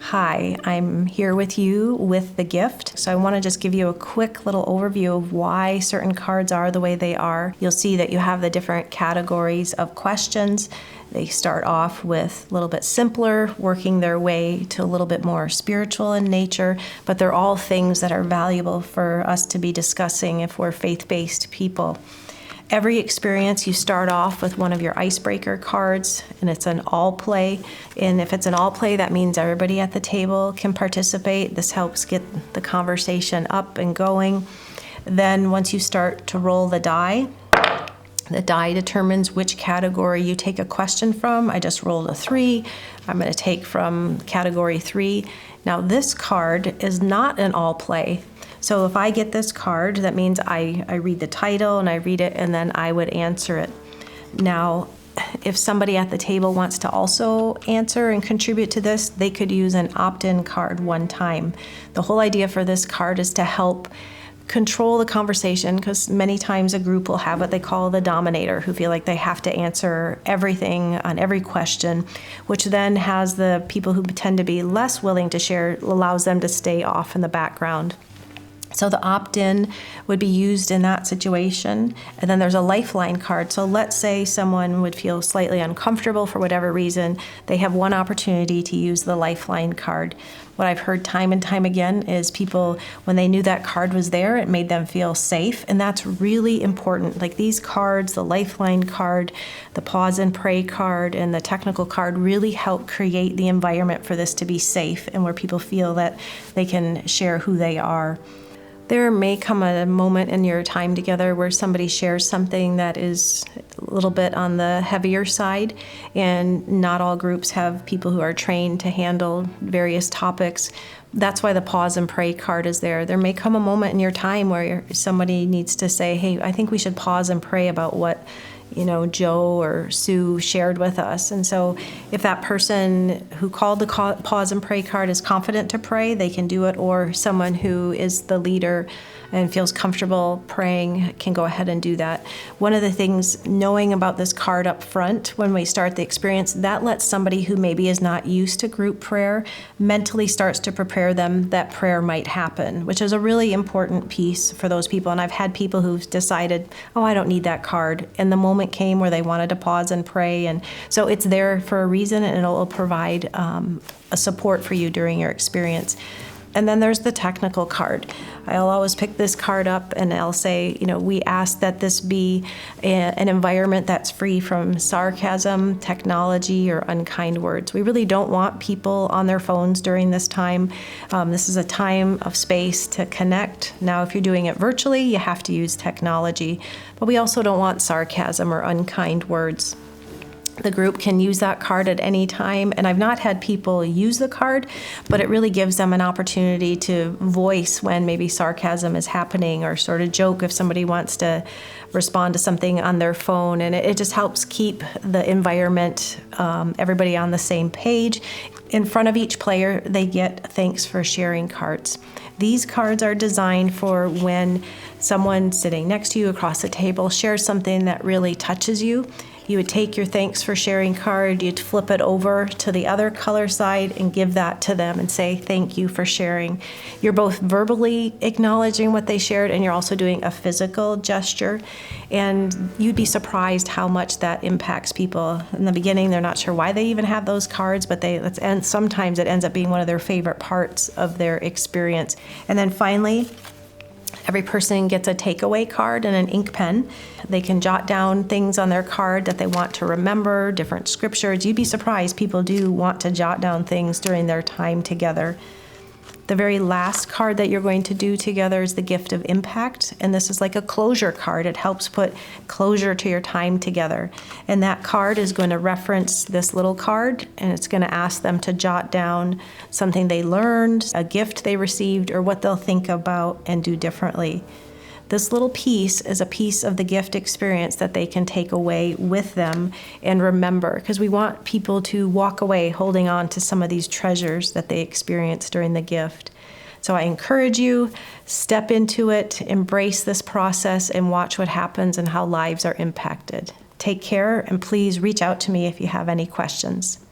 Hi, I'm here with you with the gift. So I want to just give you a quick little overview of why certain cards are the way they are. You'll see that you have the different categories of questions. They start off with a little bit simpler, working their way to a little bit more spiritual in nature, but they're all things that are valuable for us to be discussing if we're faith-based people. Every experience, you start off with one of your icebreaker cards, and it's an all play. And if it's an all play, that means everybody at the table can participate. This helps get the conversation up and going. Then once you start to roll the die determines which category you take a question from. I just rolled a 3. I'm going to take from category 3. Now this card is not an all play. So if I get this card, that means I read the title and I read it and then I would answer it. Now, if somebody at the table wants to also answer and contribute to this, they could use an opt-in card one time. The whole idea for this card is to help control the conversation, because many times a group will have what they call the dominator, who feel like they have to answer everything on every question, which then has the people who tend to be less willing to share, allows them to stay off in the background. So the opt-in would be used in that situation. And then there's a lifeline card. So let's say someone would feel slightly uncomfortable for whatever reason. They have one opportunity to use the lifeline card. What I've heard time and time again is people, when they knew that card was there, it made them feel safe. And that's really important. Like these cards, the lifeline card, the pause and pray card, and the technical card really help create the environment for this to be safe and where people feel that they can share who they are. There may come a moment in your time together where somebody shares something that is a little bit on the heavier side, and not all groups have people who are trained to handle various topics. That's why the pause and pray card is there. There may come a moment in your time where somebody needs to say, hey, I think we should pause and pray about what Joe or Sue shared with us. And so if that person who called the pause and pray card is confident to pray, they can do it, or someone who is the leader and feels comfortable praying can go ahead and do that. One of the things, knowing about this card up front when we start the experience, that lets somebody who maybe is not used to group prayer mentally starts to prepare them that prayer might happen, which is a really important piece for those people. And I've had people who've decided, oh, I don't need that card. And the moment came where they wanted to pause and pray. And so it's there for a reason, and it'll provide a support for you during your experience. And then there's the technical card. I'll always pick this card up and I'll say, we ask that this be an environment that's free from sarcasm, technology, or unkind words. We really don't want people on their phones during this time. This is a time of space to connect. Now, if you're doing it virtually, you have to use technology, but we also don't want sarcasm or unkind words. The group can use that card at any time, and I've not had people use the card, but it really gives them an opportunity to voice when maybe sarcasm is happening, or sort of joke if somebody wants to respond to something on their phone, and it just helps keep the environment, everybody on the same page. In front of each player, they get thanks for sharing cards. These cards are designed for when someone sitting next to you across the table shares something that really touches you. You would take your thanks for sharing card, you'd flip it over to the other color side and give that to them and say, thank you for sharing. You're both verbally acknowledging what they shared, and you're also doing a physical gesture. And you'd be surprised how much that impacts people. In the beginning, they're not sure why they even have those cards, but and sometimes it ends up being one of their favorite parts of their experience. And then finally, every person gets a takeaway card and an ink pen. They can jot down things on their card that they want to remember, different scriptures. You'd be surprised, people do want to jot down things during their time together. The very last card that you're going to do together is the gift of impact, and this is like a closure card. It helps put closure to your time together. And that card is going to reference this little card, and it's going to ask them to jot down something they learned, a gift they received, or what they'll think about and do differently. This little piece is a piece of the gift experience that they can take away with them and remember, because we want people to walk away holding on to some of these treasures that they experienced during the gift. So I encourage you, step into it, embrace this process, and watch what happens and how lives are impacted. Take care, and please reach out to me if you have any questions.